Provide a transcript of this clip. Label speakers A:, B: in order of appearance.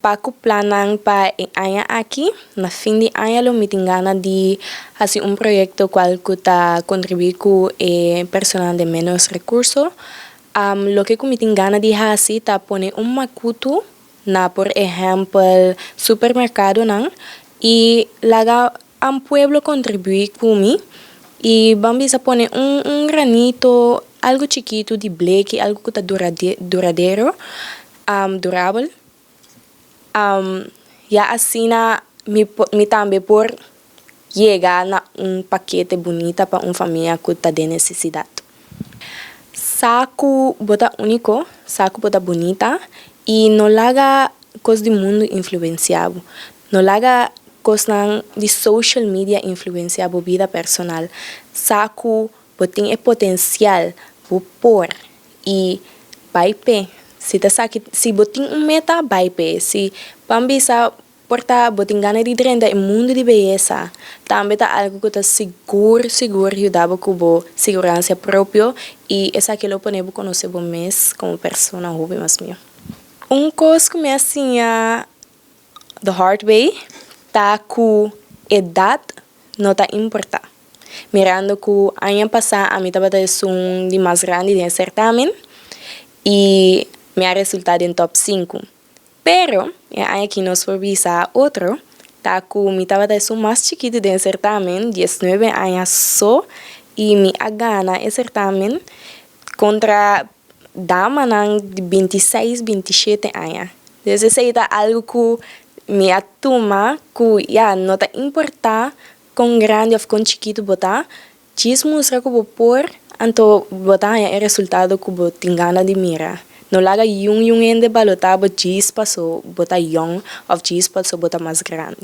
A: Paco planan pa año aquí, na fin de año lo mitingana de hacer un proyecto cual kuta contribuir con personas de menos recursos. Lo que mitingana de hacer ta pone un makutu na por ejemplo supermercado nan y laga un pueblo contribuir con mí y vamos a poner un granito algo chiquito de bleque algo que está duradero durable. Ya así mi también por llegar a un paquete bonita para una familia que está de necesidad. Saco bota único, saco bota bonita y no haga cosas del mundo influenciado. No haga cosas de social media influenciado vida personal. Saco botin el potencial por y baipe. Si botin un meta, baipe. Si pambisa porta botin gana de drenda el mundo de belleza, também tá algo que tá seguro ajudava com bo segurança própria e essa que eu ponebo conhecer bom mês como pessoa jovem mas minha. Coisa que me assim the hard way tá com idade não tá importa. Mirando que ano passado a mim tava de mais grande de certamen e minha resultado em top 5. Pero, hay que nos visa otro, taku mi estaba de su más chiquito de certamen, 19 años so, y mi gana el certamen contra dama de 26, 27 años. Entonces, es algo que me atuma, que ya no te importa con grande o con chiquito botar, chismos que por, anto botar el resultado que tingana de mira. No laga yung ende balota bo 10 paso bota young of 10 paso bota mais grande.